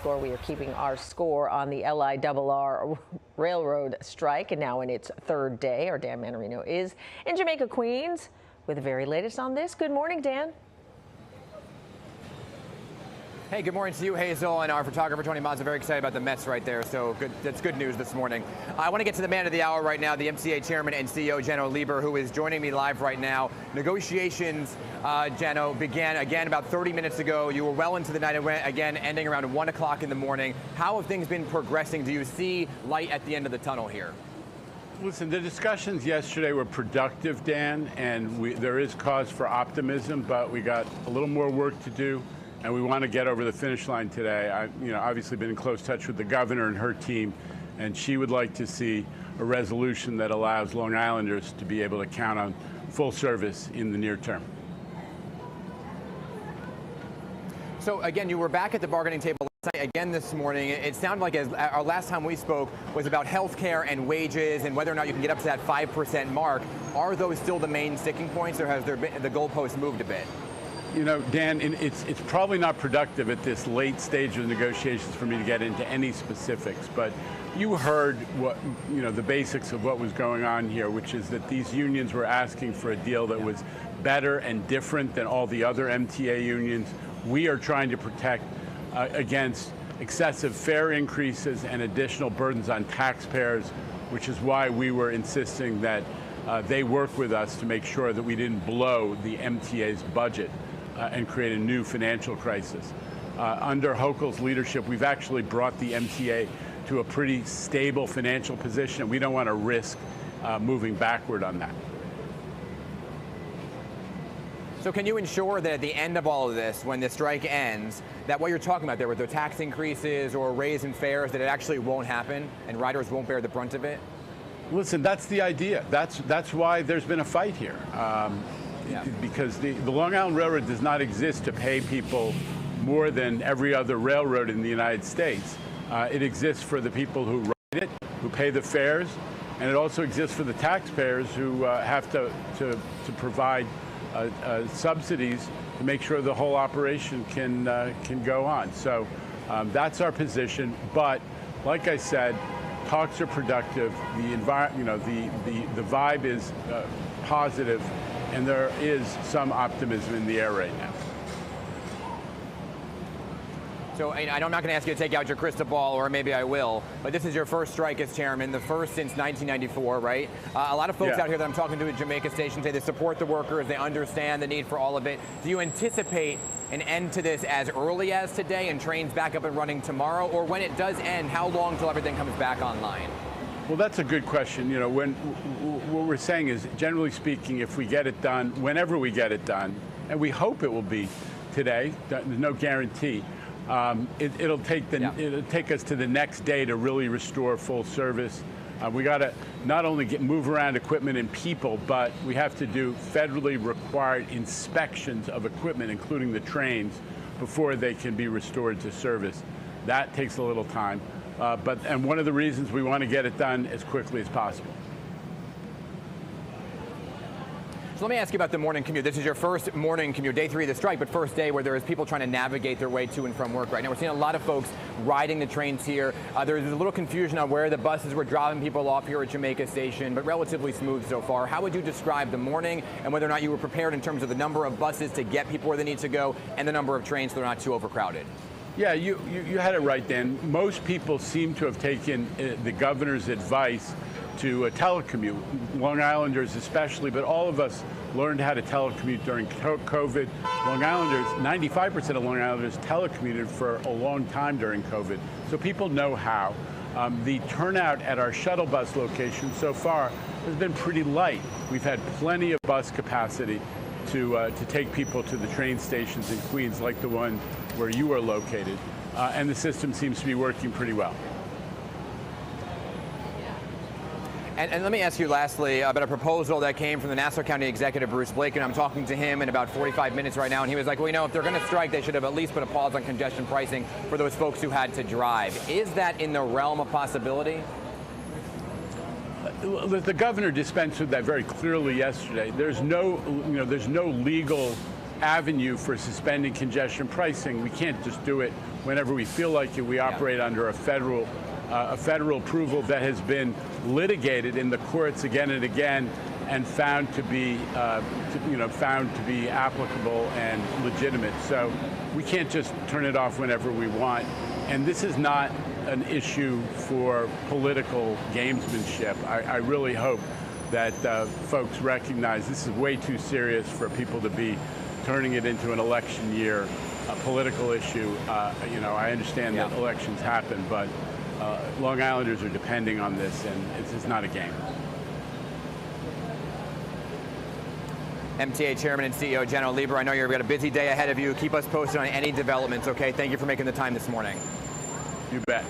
score. We are keeping our score on the LIRR railroad strike, and now in its third day. Our Dan Manarino is in Jamaica, Queens, with the very latest on this. Good morning, Dan. Hey, good morning to you, Hazel, and our photographer, Tony Mazza. Very excited about the Mets right there, so good. That's good news this morning. I want to get to the man of the hour right now, the MTA Chairman and CEO, Janno Lieber, who is joining me live right now. Negotiations, Janno, began again about 30 minutes ago. You were well into the night, again, ending around 1 o'clock in the morning. How have things been progressing? Do you see light at the end of the tunnel here? Listen, the discussions yesterday were productive, Dan, and there is cause for optimism, but we got a little more work to do. And we want to get over the finish line today. I've obviously been in close touch with the governor and her team, and she would like to see a resolution that allows Long Islanders to be able to count on full service in the near term. So again, you were back at the bargaining table last night again this morning. It sounded like our last time we spoke was about health care and wages and whether or not you can get up to that 5% mark. Are those still the main sticking points, or has the goalpost moved a bit? You know, Dan, it's probably not productive at this late stage of negotiations for me to get into any specifics, but you heard what, the basics of what was going on here, which is that these unions were asking for a deal that was better and different than all the other MTA unions. We are trying to protect against excessive fare increases and additional burdens on taxpayers, which is why we were insisting that they work with us to make sure that we didn't blow the MTA's budget and create a new financial crisis. Under Hochul's leadership, we've actually brought the MTA to a pretty stable financial position, and we don't want to risk moving backward on that. So can you ensure that at the end of all of this, when the strike ends, that what you're talking about there with the tax increases or raise in fares, that it actually won't happen and riders won't bear the brunt of it? Listen, that's the idea. That's why there's been a fight here. Because the Long Island Railroad does not exist to pay people more than every other railroad in the United States. It exists for the people who ride it, who pay the fares, and it also exists for the taxpayers who have to provide subsidies to make sure the whole operation can go on. So that's our position. But like I said, talks are productive. The vibe is positive. And there is some optimism in the air right now. So I'm not going to ask you to take out your crystal ball, or maybe I will, but this is your first strike as chairman, the first since 1994, right? A lot of folks out here that I'm talking to at Jamaica Station say they support the workers, they understand the need for all of it. Do you anticipate an end to this as early as today and trains back up and running tomorrow? Or when it does end, how long till everything comes back online? Well, that's a good question. What we're saying is, generally speaking, if we get it done, whenever we get it done, and we hope it will be today, there's no guarantee, it'll take us to the next day to really restore full service. We got to not only move around equipment and people, but we have to do federally required inspections of equipment, including the trains, before they can be restored to service. That takes a little time. And one of the reasons we want to get it done as quickly as possible. So let me ask you about the morning commute. This is your first morning commute, day 3 of the strike, but first day where there is people trying to navigate their way to and from work right now. We're seeing a lot of folks riding the trains here. There's a little confusion on where the buses were dropping people off here at Jamaica Station, but relatively smooth so far. How would you describe the morning and whether or not you were prepared in terms of the number of buses to get people where they need to go and the number of trains so they're not too overcrowded? Yeah, you had it right, Dan. Most people seem to have taken the governor's advice to telecommute, Long Islanders especially, but all of us learned how to telecommute during COVID. Long Islanders, 95% of Long Islanders telecommuted for a long time during COVID, so people know how. The turnout at our shuttle bus location so far has been pretty light. We've had plenty of bus capacity to take people to the train stations in Queens, like the one where you are located, and the system seems to be working pretty well. And let me ask you lastly about a proposal that came from the Nassau County Executive, Bruce Blake, and I'm talking to him in about 45 minutes right now, and he was like, well, if they're going to strike, they should have at least put a pause on congestion pricing for those folks who had to drive. Is that in the realm of possibility? The governor dispensed with that very clearly yesterday. There's no legal avenue for suspending congestion pricing. We can't just do it whenever we feel like it. We operate under a federal approval that has been litigated in the courts again and again, and found to be applicable and legitimate. So we can't just turn it off whenever we want. And this is not an issue for political gamesmanship. I really hope that folks recognize this is way too serious for people to be turning it into an election year, a political issue. I understand that elections happen, but Long Islanders are depending on this, and it's just not a game. MTA Chairman and CEO Janno Lieber, I know you've got a busy day ahead of you. Keep us posted on any developments, okay? Thank you for making the time this morning. You bet.